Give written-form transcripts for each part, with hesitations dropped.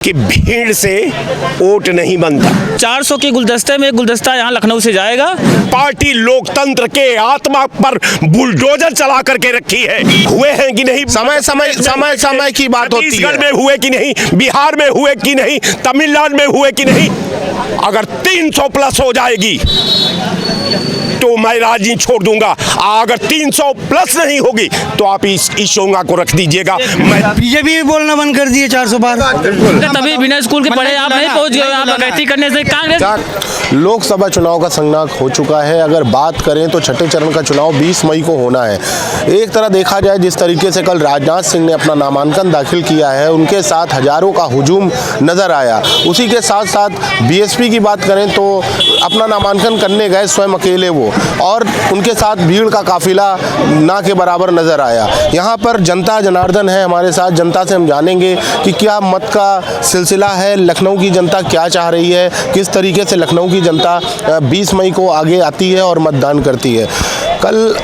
कि भीड़ से वोट नहीं बनता। 400 के गुलदस्ते में एक गुलदस्ता यहाँ लखनऊ से जाएगा। पार्टी लोकतंत्र के आत्मा पर बुलडोजर चला करके रखी है। हुए हैं कि नहीं? समय की बात होती है। छत्तीसगढ़ में हुए कि नहीं, बिहार में हुए कि नहीं, तमिलनाडु में हुए कि नहीं। अगर 300 प्लस हो जाएगी तो मैं राजनीति छोड़ दूंगा। अगर 300 प्लस नहीं होगी तो आप इस शोंगा को रख दीजिएगा। मैं बीजेपी बोलना बंद कर दिए 400 बार। तभी बिना स्कूल के पढ़े आप नहीं पहुंच गए। आप डकैती करने से कांग्रेस। लोकसभा चुनाव का संगनाक हो चुका है। अगर बात करें तो छठे चरण का चुनाव 20 मई को होना है। एक तरह देखा जाए जिस तरीके से कल राजनाथ सिंह ने अपना नामांकन दाखिल किया है, उनके साथ हजारों का हुजूम नजर आया। उसी के साथ साथ बीएसपी की बात करें तो अपना नामांकन करने गए स्वयं अकेले वो, और उनके साथ भीड़ का काफिला ना के बराबर नजर आया। यहाँ पर जनता जनार्दन है हमारे साथ। जनता से हम जानेंगे कि क्या मत का सिलसिला है, लखनऊ की जनता क्या चाह रही है, किस तरीके से लखनऊ की जनता 20 मई को आगे आती है और मतदान करती है। कल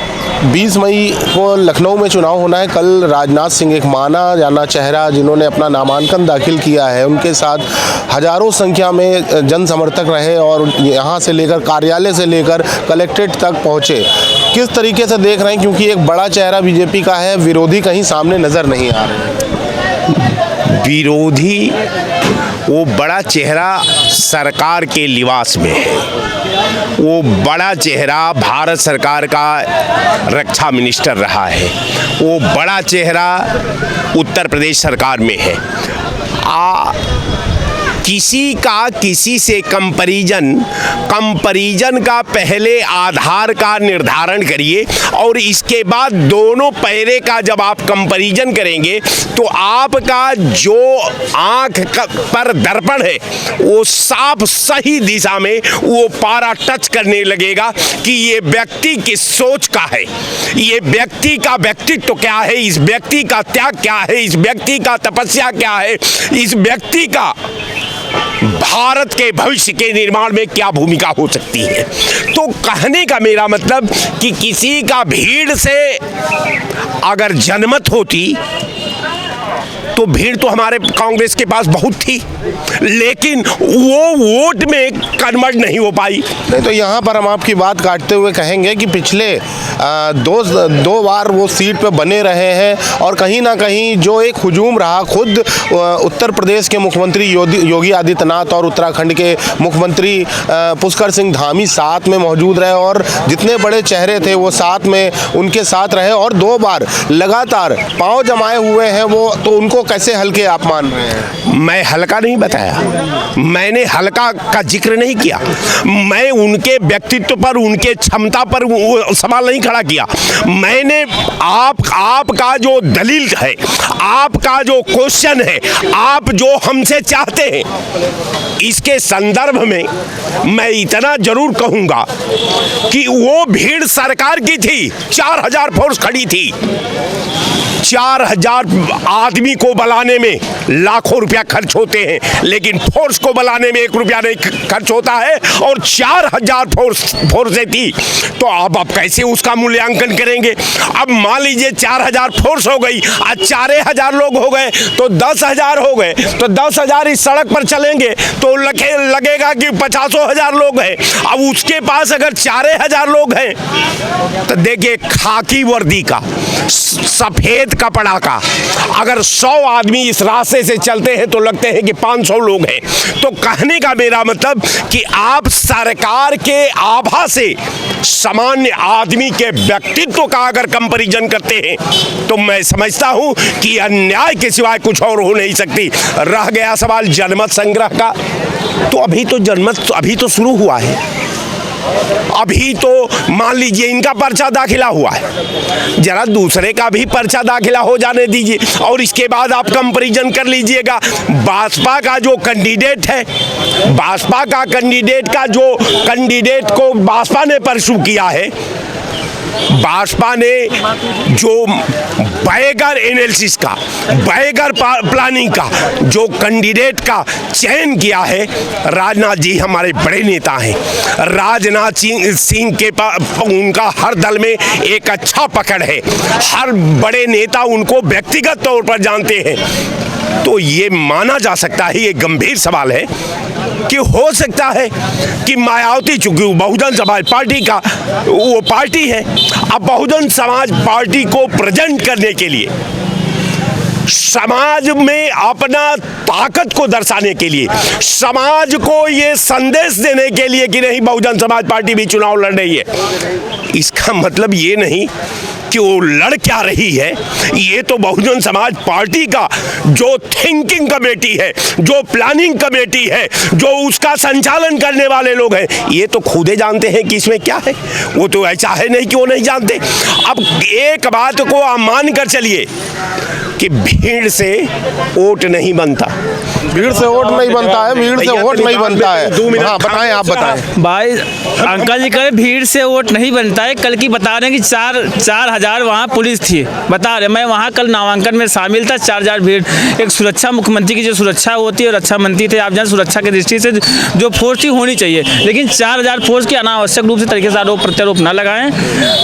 20 मई को लखनऊ में चुनाव होना है। कल राजनाथ सिंह एक माना जाना चेहरा जिन्होंने अपना नामांकन दाखिल किया है, उनके साथ हजारों संख्या में जन समर्थक रहे और यहाँ से लेकर कार्यालय से लेकर कलेक्ट्रेट तक पहुँचे। किस तरीके से देख रहे हैं, क्योंकि एक बड़ा चेहरा बीजेपी का है, विरोधी कहीं सामने नज़र नहीं आ रहे। विरोधी वो बड़ा चेहरा सरकार के लिबास में है। वो बड़ा चेहरा भारत सरकार का रक्षा मिनिस्टर रहा है। वो बड़ा चेहरा उत्तर प्रदेश सरकार में है। किसी का किसी से कंपैरिजन का पहले आधार का निर्धारण करिए और इसके बाद दोनों पैरे का जब आप कंपैरिजन करेंगे तो आपका जो आंख पर दर्पण है वो साफ सही दिशा में वो पारा टच करने लगेगा कि ये व्यक्ति किस सोच का है, ये व्यक्ति का व्यक्तित्व क्या है, इस व्यक्ति का त्याग क्या है, इस व्यक्ति का तपस्या क्या है, इस व्यक्ति का भारत के भविष्य के निर्माण में क्या भूमिका हो सकती है। तो कहने का मेरा मतलब कि किसी का भीड़ से अगर जनमत होती तो भीड़ तो हमारे कांग्रेस के पास बहुत थी, लेकिन वो वोट में कन्वर्ट नहीं हो पाई। नहीं तो यहाँ पर हम आपकी बात काटते हुए कहेंगे कि पिछले दो बार वो सीट पे बने रहे हैं और कहीं ना कहीं जो एक हुजूम रहा, खुद उत्तर प्रदेश के मुख्यमंत्री योगी आदित्यनाथ और उत्तराखंड के मुख्यमंत्री पुष्कर सिंह धामी साथ में मौजूद रहे और जितने बड़े चेहरे थे वो साथ में उनके साथ रहे और 2 बार लगातार पांव जमाए हुए हैं वो। तो उनको कैसे हल्के आप मान रहे हैं? मैं हल्का नहीं बताया, मैंने हल्का का जिक्र नहीं किया। मैं उनके व्यक्तित्व पर, उनके क्षमता पर सवाल नहीं खड़ा किया। मैंने आपका जो दलील है, आपका जो क्वेश्चन है, आप जो हमसे चाहते हैं, इसके संदर्भ में मैं इतना जरूर कहूंगा कि वो भीड़ सरकार की थी। 4000 फोर्स खड़ी थी। 4000 आदमी को बुलाने में लाखों रुपया खर्च होते हैं, लेकिन फोर्स को बुलाने में 1 रुपया नहीं खर्च होता है और 4000 फोर्सें थी। तो अब आप कैसे उसका मूल्यांकन करेंगे? अब मान लीजिए 4000 फोर्स हो गई, आज 4000 लोग हो गए तो 10,000 हो गए, तो 10,000 इस सड़क पर चलेंगे तो लगेगा कि 50,000 लोग हैं। अब उसके पास अगर 4000 लोग हैं तो देखिए, खाकी वर्दी का, सफेद कपड़ा का अगर 100 आदमी इस रास्ते से चलते हैं तो लगते हैं कि 500 लोग हैं। तो कहने का मेरा मतलब कि आप सरकार के आभा से सामान्य आदमी के व्यक्तित्व का अगर कंपैरिजन करते हैं तो मैं समझता हूं कि अन्याय के सिवाय कुछ और हो नहीं सकती। रह गया सवाल जनमत संग्रह का, तो अभी तो जनमत अभी तो शुरू हुआ है। अभी तो मान लीजिए इनका पर्चा दाखिला हुआ है, जरा दूसरे का भी पर्चा दाखिला हो जाने दीजिए और इसके बाद आप कंपैरिजन कर लीजिएगा। भाजपा का जो कैंडिडेट है, भाजपा का कैंडिडेट का जो कैंडिडेट को भाजपा ने परसू किया है, भाजपा ने जो बगैर एनालिसिस का, बगैर प्लानिंग का जो कैंडिडेट का चयन किया है, राजनाथ जी हमारे बड़े नेता हैं। राजनाथ सिंह के पास उनका हर दल में एक अच्छा पकड़ है, हर बड़े नेता उनको व्यक्तिगत तौर पर जानते हैं। तो ये माना जा सकता है, ये गंभीर सवाल है कि हो सकता है कि मायावती, चूंकि बहुजन समाज पार्टी का वो पार्टी है, अब बहुजन समाज पार्टी को प्रेजेंट करने के लिए, समाज में अपना ताकत को दर्शाने के लिए, समाज को ये संदेश देने के लिए कि नहीं बहुजन समाज पार्टी भी चुनाव लड़ रही है, इसका मतलब ये नहीं कि वो लड़ क्या रही है। ये तो बहुजन समाज पार्टी का जो थिंकिंग कमेटी है, जो प्लानिंग कमेटी है, जो उसका संचालन करने वाले लोग हैं, ये तो खुद ही जानते हैं कि इसमें क्या है। वो तो ऐसा है नहीं कि वो नहीं जानते। अब एक बात को आप मान कर चलिए कि भीड़ से वोट नहीं बनता, भीड़ से वोट नहीं बनता है, भीड़ से वोट नहीं बनता है। हाँ बताएं, आप बताएं भाई। अंकल जी कहे भीड़ से वोट नहीं बनता है। कल की बता रहे हैं कि 4,000 वहाँ पुलिस थी, बता रहे। मैं वहाँ कल नामांकन में शामिल था। 4,000 भीड़। एक सुरक्षा, मुख्यमंत्री की जो सुरक्षा होती है, रक्षा मंत्री थे, आप जान सुरक्षा की दृष्टि से जो फोर्स थी होनी चाहिए, लेकिन 4,000 फोर्स की अनावश्यक रूप से तरीके से आरोप प्रत्यारोप न लगाएं।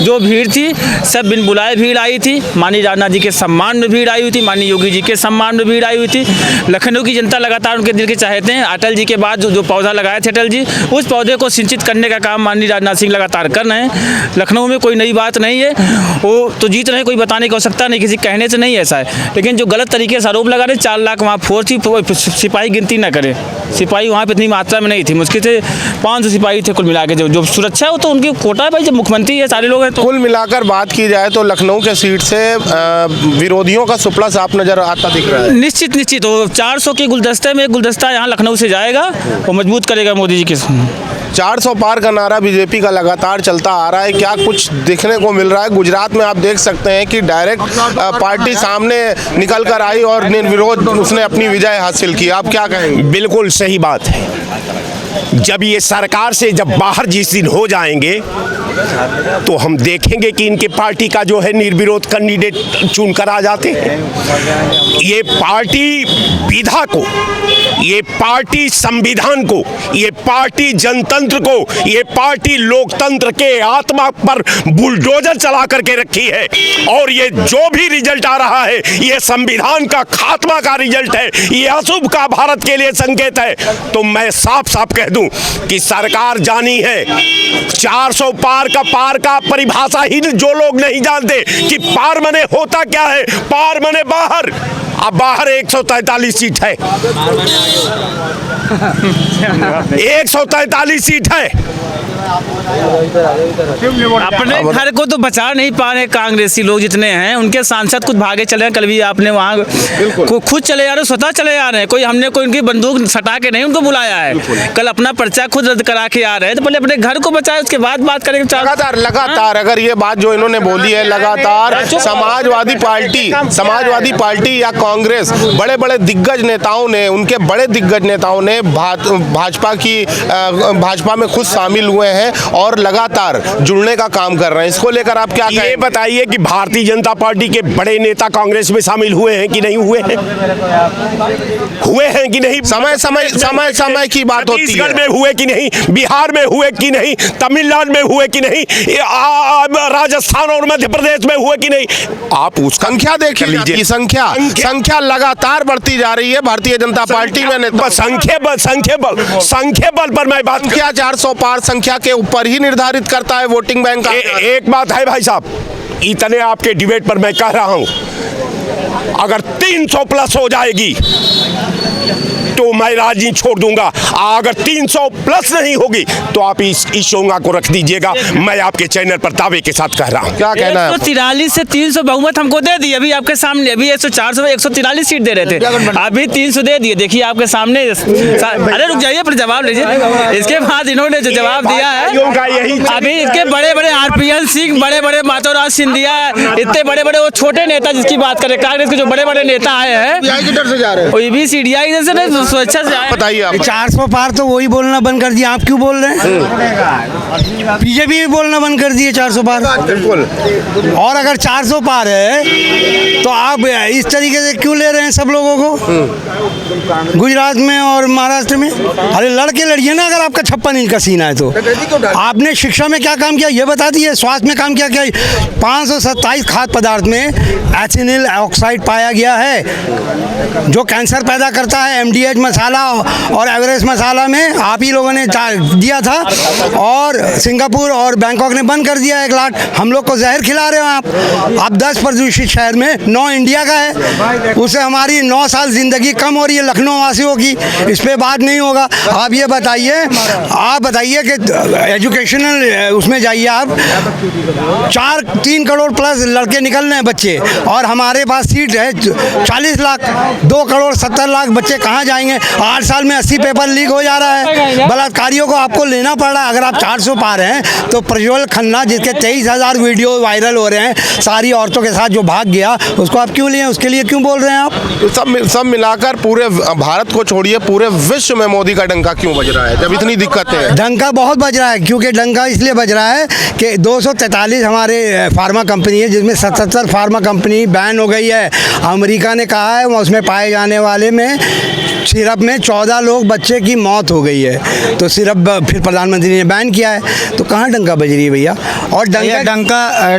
जो भीड़ थी सब बिन बुलाए भीड़ आई थी। माननीय राजनाथ जी के सम्मान में भीड़ आई हुई थी, माननीय योगी जी के सम्मान में भीड़ आई हुई थी। लखनऊ की जनता लगातार उनके दिल के चाहते हैं। अटल जी के बाद जो पौधा लगाए थे अटल जी, उस पौधे को सिंचित करने का काम माननीय राजनाथ सिंह लगातार कर रहे हैं। लखनऊ में कोई नई बात नहीं है, वो तो जीत रहे हैं, कोई बताने की आवश्यकता नहीं, किसी कहने से नहीं ऐसा है। लेकिन जो गलत तरीके से आरोप लगा रहे, 4 लाख वहाँ फोर्स थी, सिपाही गिनती ना करे, सिपाही वहाँ पर इतनी मात्रा में नहीं थी, मुश्किल से 500 सिपाही थे कुल मिला के। जो सुरक्षा है वो तो उनकी कोटा है भाई, जब मुख्यमंत्री है सारे लोग हैं तो। कुल मिलाकर बात की जाए तो लखनऊ के सीट से विरोधियों का सुपड़ा साफ नजर आता दिख रहा है। निश्चित हो 400 के गुलदस्ते में एक गुलदस्ता यहाँ लखनऊ से जाएगा, वो मजबूत करेगा मोदी जी के। 400 पार का नारा बीजेपी का लगातार चलता आ रहा है, क्या कुछ देखने को मिल रहा है? गुजरात में आप देख सकते हैं कि डायरेक्ट पार्टी सामने निकल कर आई और निर्विरोध उसने अपनी विजय हासिल की। आप क्या कहेंगे? बिल्कुल सही बात है। जब ये सरकार से जब बाहर जिस दिन हो जाएंगे तो हम देखेंगे कि इनके पार्टी का जो है निर्विरोध कैंडिडेट चुनकर आ जाते हैं। ये पार्टी विधा को, ये पार्टी संविधान को, ये पार्टी जनतंत्र को, ये पार्टी लोकतंत्र के आत्मा पर बुलडोजर चला करके रखी है। और ये जो भी रिजल्ट आ रहा है, ये संविधान का खात्मा का रिजल्ट है, ये अशुभ का भारत के लिए संकेत है। तो मैं साफ साफ कह दूं कि सरकार जानी है 400 पार का परिभाषा ही जो लोग नहीं जानते कि पार मने होता क्या है। पार मने बाहर, अब बाहर 143 सीट है, 143 सीट है। अपने घर को तो बचा नहीं पा रहे कांग्रेसी लोग जितने हैं, उनके सांसद खुद भागे चले हैं। कल भी आपने वहाँ खुद चले जा रहे, स्वतः चले जा रहे हैं। कोई हमने कोई उनकी बंदूक सटा के नहीं उनको बुलाया है। कल अपना पर्चा खुद रद्द करा के आ रहे हैं, तो पहले अपने घर को बचाए, उसके बाद बात करेंगे। लगातार अगर ये बात जो इन्होंने बोली है, लगातार समाजवादी पार्टी या कांग्रेस, बड़े बड़े दिग्गज नेताओं ने, उनके बड़े दिग्गज नेताओं ने भाजपा में खुद शामिल हुए हैं और लगातार जुड़ने का काम कर रहे हैं। इसको लेकर आप क्या कहें? ये बताइए कि भारतीय जनता पार्टी के बड़े नेता कांग्रेस में शामिल हुए हैं कि नहीं हुए हैं? हुए हैं कि नहीं? समय की बात होती है। छत्तीसगढ़ में हुए कि नहीं, बिहार में हुए कि नहीं, तमिलनाडु में हुए कि नहीं, राजस्थान और मध्य प्रदेश में हुए कि नहीं? आप उस संख्या देख लीजिए, संख्या लगातार बढ़ती जा रही है भारतीय जनता पार्टी में। संख्या बल पर मैं बात, संख्या 400 पार संख्या के ऊपर ही निर्धारित करता है वोटिंग बैंक। एक बात है भाई साहब, इतने आपके डिबेट पर मैं कह रहा हूं, अगर 300 प्लस हो जाएगी तो मैं राजनीति छोड़ दूंगा। अगर 300 प्लस नहीं होगी तो आप इस शोंगा को रख दीजिएगा। मैं आपके चैनल पर दावे के साथ कह रहा हूं। क्या कहना है? 143 से 300 बहुमत हमको दे दी। अभी आपके सामने, अभी 400 में 143 सीट दे रहे थे, अभी 300 दे दिए। देखिए आपके सामने। अरे रुक जाइए, पर जवाब लीजिए। इसके बाद इन्होंने जो जवाब दिया है, अभी इसके बड़े बड़े RPN सिंह, बड़े बड़े माधवराज सिंधिया, इतने बड़े बड़े वो छोटे नेता जिसकी बात करें, कांग्रेस के जो बड़े बड़े नेता आए हैं, वो भी CDI जैसे सुरक्षा से आए। बताइए आप। 400 पार तो वही बोलना बंद कर दिया, आप क्यों बोल रहे हैं? बीजेपी भी बोलना बंद कर दिए 400 पार। बिल्कुल। और अगर 400 पार है तो आप इस तरीके से क्यों ले रहे हैं सब लोगों को गुजरात में और महाराष्ट्र में? अरे लड़के लड़िए ना, अगर आपका 56 इंच का सीना है तो। आपने शिक्षा में क्या काम किया ये बता दिए, स्वास्थ्य में काम किया 527 खाद्य पदार्थ में एथिनिल ऑक्साइड पाया गया है जो कैंसर पैदा करता है। MDH मसाला और एवरेस्ट मसाला में आप ही लोगों ने दिया था और सिंगापुर और बैंकॉक ने बंद कर दिया 1 लाख। हम लोग को जहर खिला रहे हो आप 10 प्रदूषित शहर में 9 इंडिया का है, उससे हमारी 9 साल ज़िंदगी कम हो रही है लखनऊ वासियों की। इस पर बात नहीं होगा। आप ये बताइए, कि एजुकेशनल उसमें जाइए आप, 3 करोड़ प्लस लड़के निकल रहे हैं बच्चे और हमारे पास सीट है 40 लाख। 2 करोड़ 70 लाख बच्चे कहाँ जाएंगे? 8 साल में 80 पेपर लीक हो जा रहा है। बलात्कारियों को आपको लेना पड़ रहा है। अगर आप 400 पार हैं तो प्रज्वल खन्ना जिसके 23,000 वीडियो वायरल हो रहे हैं सारी औरतों के साथ जो भाग गया, उसको आप क्यों लिए? उसके लिए क्यों बोल रहे हैं आप? तो सब मिलाकर पूरे भारत को छोड़िए, पूरे विश्व में मोदी का डंका क्यों बज रहा है जब इतनी दिक्कतें हैं? डंका बहुत बज रहा है, क्योंकि डंका इसलिए बज रहा है कि 243 हमारे फार्मा कंपनी है जिसमें 77 फार्मा कंपनी बैन हो गई है। अमेरिका ने कहा है उसमें पाए जाने वाले में सिरप में 14 लोग बच्चे की मौत हो गई है, तो सिरप फिर प्रधानमंत्री ने बैन किया है। तो कहाँ डंका बज रही है भैया? और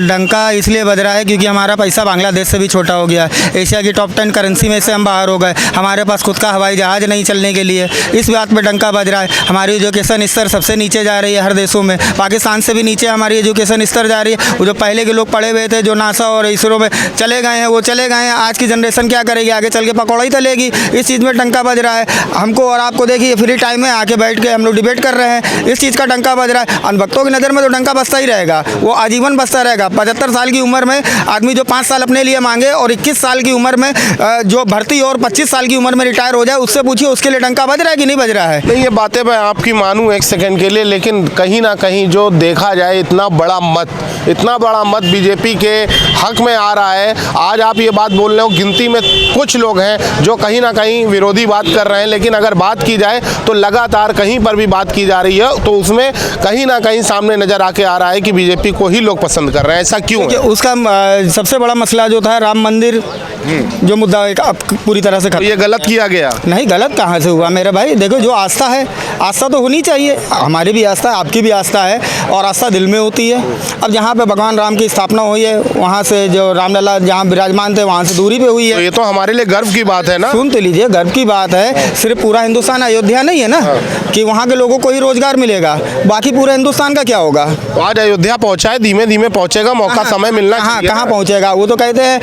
डंका इसलिए बज रहा है क्योंकि हमारा पैसा बांग्लादेश से भी छोटा हो गया। एशिया की टॉप 10 करेंसी में से हम बाहर हो गए। हमारे पास खुद का हवाई जहाज़ नहीं चलने के लिए, इस बात पे डंका बज रहा है। हमारी एजुकेशन स्तर सबसे नीचे जा रही है हर देशों में, पाकिस्तान से भी नीचे हमारी एजुकेशन स्तर जा रही है। वो जो पहले के लोग पढ़े हुए थे जो नासा और इसरो में चले गए हैं वो चले गए हैं। आज की जनरेशन क्या करेगी? आगे चल के पकौड़ा ही तलेगी। इस चीज़ में डंका बज रहा है। हमको और आपको देखिए फ्री टाइम में आके बैठ के हम लोग डिबेट कर रहे हैं, इस चीज़ का डंका बज रहा है। अनभक्तों की नज़र में तो डंका बजता ही रहेगा, वो आजीवन बजता रहेगा। 75 साल की उम्र में आदमी जो 5 साल अपने लिए मांगे और 21 साल की उम्र में जो भर्ती और 25 साल की उम्र में रिटायर हो जाए उससे पूछिए उसके लिए डंका बज रहा है कि नहीं बज रहा है? नहीं, ये बातें मैं आपकी मानूं 1 सेकंड के लिए, लेकिन कहीं ना कहीं जो देखा जाए इतना बड़ा मत बीजेपी के हक में आ रहा है। आज आप ये बात बोल रहे हो, गिनती में कुछ लोग हैं जो कहीं ना कहीं विरोधी बात कर रहे हैं, लेकिन अगर बात की जाए तो लगातार कहीं पर भी बात की जा रही है तो उसमें कहीं ना कहीं सामने नजर आके आ रहा है कि बीजेपी को ही लोग पसंद कर रहे हैं। ऐसा क्यों है? उसका सबसे बड़ा मसला जो था राम मंदिर जो मुद्दा अब पूरी तरह से खत्म। ये गलत किया गया? नहीं, गलत कहाँ से हुआ मेरे भाई? देखो, जो आस्था है, आस्था तो होनी चाहिए। हमारी भी आस्था है, आपकी भी आस्था है और आस्था दिल में होती है। अब जहाँ पे भगवान राम की स्थापना हुई है वहाँ से जो रामलला जहाँ विराजमान थे वहाँ से दूरी पे हुई है। तो ये तो हमारे लिए गर्व की बात है ना। सुन तो लीजिए, गर्व की बात है। सिर्फ पूरा हिंदुस्तान अयोध्या नहीं है ना कि वहाँ के लोगों को ही रोजगार मिलेगा, बाकी पूरे हिंदुस्तान का क्या होगा? आज अयोध्या पहुँचा है, धीमे धीमे पहुँचेगा, मौका समय मिलना चाहिए। कहाँ पहुँचेगा? वो तो कहते हैं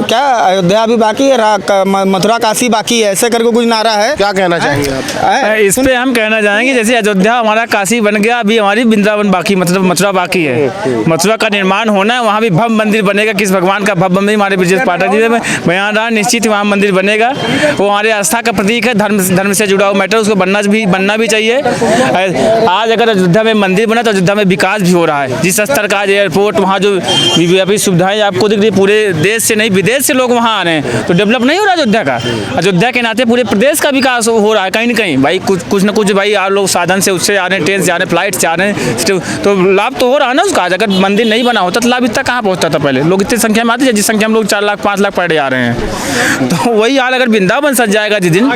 क्या अयोध्या भी बाकी है, मथुरा काशी बाकी है, ऐसे करके कुछ नारा है। क्या कहना चाहेंगे आप? इस पे हम कहना चाहेंगे जैसे अयोध्या हमारा काशी बन गया, अभी हमारी वृंदावन बाकी, मतलब मथुरा बाकी है। मथुरा का निर्माण होना है, वहाँ भी भव्य मंदिर बनेगा। किस भगवान का भव्य मंदिर? हमारे ब्रजेश पाठक जी में बयान रहा, निश्चित वहाँ मंदिर बनेगा। वो हमारे आस्था का प्रतीक है, धर्म से जुड़ा हुआ मैटर, उसको बनना भी चाहिए। आज अगर अयोध्या में मंदिर बना तो अयोध्या में विकास भी हो रहा है। जिस स्तर का एयरपोर्ट, वहाँ जो व्यापी सुविधाएं आपको दिख रही, पूरे देश से नहीं विदेश से लोग वहाँ आ रहे हैं, तो डेवलप नहीं हो रहा अयोध्या का? अयोध्या के नाते पूरे प्रदेश का विकास हो रहा है कहीं ना कहीं। भाई कुछ ना कुछ भाई आप लोग साधन से उससे आ रहे हैं, ट्रेन से आ रहे हैं, फ्लाइट से आ रहे हैं, तो लाभ तो हो रहा है ना उसका। अगर मंदिर नहीं बना होता तो लाभ इतना कहाँ पहुँचता था? पहले लोग इतनी संख्या में आते थे, जिस संख्या में लोग 4 लाख 5 लाख पर डे आ रहे हैं। तो वही हाल अगर वृंदावन सज जाएगा जिस दिन,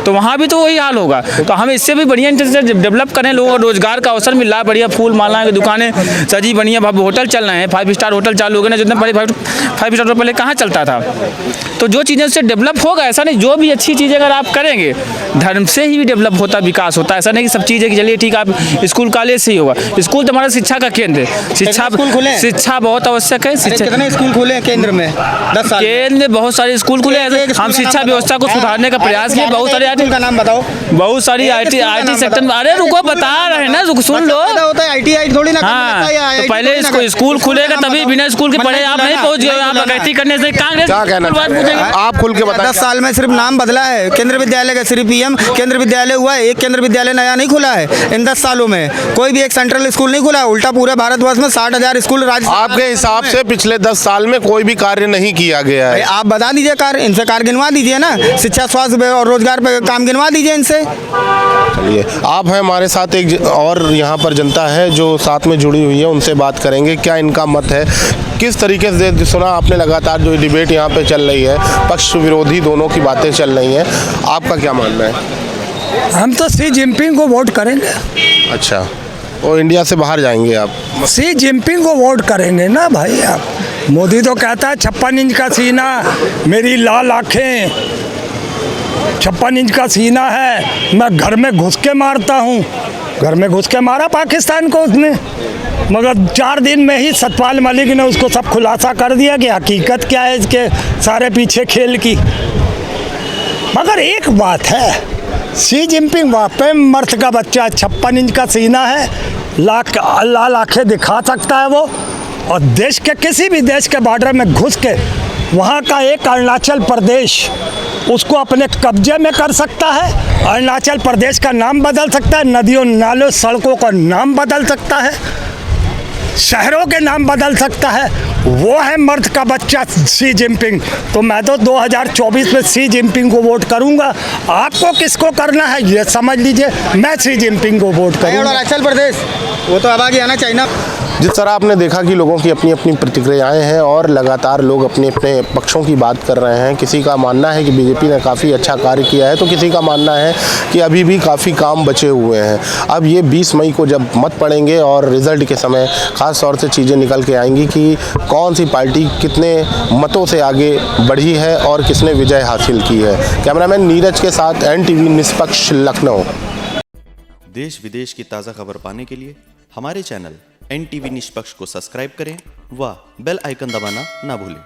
तो वहाँ भी तो वही हाल होगा। तो हम इससे भी बढ़िया डेवलप करें, लोगों को रोजगार का अवसर मिल रहा है, बढ़िया फूल मालाएं की दुकानें सजी, बढ़िया होटल चल रहे हैं, 5 स्टार होटल चालू हो गए ना, जितना पहले 5 स्टार पहले कहाँ चलता था। तो जो चीज़ें उससे डेवलप होगा, ऐसा नहीं जो भी अच्छी चीज़ें अगर आप करेंगे धर्म से ही डेवलप होता, विकास होता है। ऐसा नहीं कि सब चीज़ें कि चलिए ठीक है आप स्कूल कॉलेज से ही होगा। स्कूल तो हमारा शिक्षा का केंद्र है, शिक्षा बहुत आवश्यक है। कितने स्कूल खुले हैं केंद्र में? 10 साल केंद्र में बहुत सारे स्कूल खुले हैं। हम शिक्षा व्यवस्था को सुधारने का प्रयास किए। बहुत सारे का नाम बताओ। बहुत सारी IT सेक्टर में। अरे रुको, बता रहे हैं ना, सुन लो। होता है ITI थोड़ी ना। हाँ, तो पहले इसको स्कूल खुलेगा तभी बिना स्कूल के पढ़े आप नहीं पहुंच गए। आप डकैती करने से कांग्रेस क्या कहना आप खुल के बताएं। 10 साल में सिर्फ नाम बदला है। केंद्र विद्यालय का सिर्फ PM केंद्र विद्यालय हुआ है, एक केंद्र विद्यालय नया नहीं खुला है इन 10 सालों में, कोई भी एक सेंट्रल स्कूल नहीं खुला है। उल्टा पूरे भारतवर्ष में 60,000 स्कूल राज्य आपके हिसाब से पिछले 10 साल में कोई भी कार्य नहीं किया गया है? आप बता दीजिए कार्य, इनसे कार्य गिनवा दीजिए ना, शिक्षा स्वास्थ्य और रोजगार पे काम गिनवा दीजिए इनसे। चलिए, आप हैं हमारे साथ, एक और यहाँ पर जनता है जो साथ में जुड़ी हुई है, उनसे बात करेंगे क्या इनका मत है। किस तरीके से सुना आपने लगातार जो डिबेट यहाँ पे चल रही है, पक्ष विरोधी दोनों की बातें चल रही हैं, आपका क्या मानना है? हम तो शी जिनपिंग को वोट करेंगे। अच्छा, और इंडिया से बाहर जाएंगे आप? शी जिनपिंग को वोट करेंगे ना भाई। आप मोदी तो कहता है 56 इंच का सीना, मेरी लाल आँखें, 56 इंच का सीना है, मैं घर में घुस के मारता हूँ। घर में घुस के मारा पाकिस्तान को उसने, मगर 4 दिन में ही सतपाल मलिक ने उसको सब खुलासा कर दिया कि हकीकत क्या है इसके सारे पीछे खेल की। मगर एक बात है, शी जिनपिंग वाकई मर्द का बच्चा है, 56 इंच का सीना है, लाल आँखें दिखा सकता है वो, और देश के किसी भी देश के बॉर्डर में घुस के वहाँ का एक अरुणाचल प्रदेश उसको अपने कब्जे में कर सकता है। अरुणाचल प्रदेश का नाम बदल सकता है, नदियों नालों सड़कों का नाम बदल सकता है, शहरों के नाम बदल सकता है। वो है मर्द का बच्चा शी जिनपिंग। तो मैं तो 2024 में शी जिनपिंग को वोट करूंगा। आपको किसको करना है ये समझ लीजिए, मैं शी जिनपिंग को वोट करूंगा। अरुणाचल प्रदेश वो तो अब आगे आना चाहिए ना। जिस तरह आपने देखा कि लोगों की अपनी अपनी प्रतिक्रियाएं हैं और लगातार लोग अपने अपने पक्षों की बात कर रहे हैं। किसी का मानना है कि बीजेपी ने काफ़ी अच्छा कार्य किया है, तो किसी का मानना है कि अभी भी काफ़ी काम बचे हुए हैं। अब ये 20 मई को जब मत पड़ेंगे और रिज़ल्ट के समय ख़ास तौर से चीज़ें निकल के आएंगी कि कौन सी पार्टी कितने मतों से आगे बढ़ी है और किसने विजय हासिल की है। कैमरामैन नीरज के साथ NTV निष्पक्ष, लखनऊ। देश विदेश की ताज़ा खबर पाने के लिए हमारे चैनल NTV निष्पक्ष को सब्सक्राइब करें व बेल आइकन दबाना ना भूलें।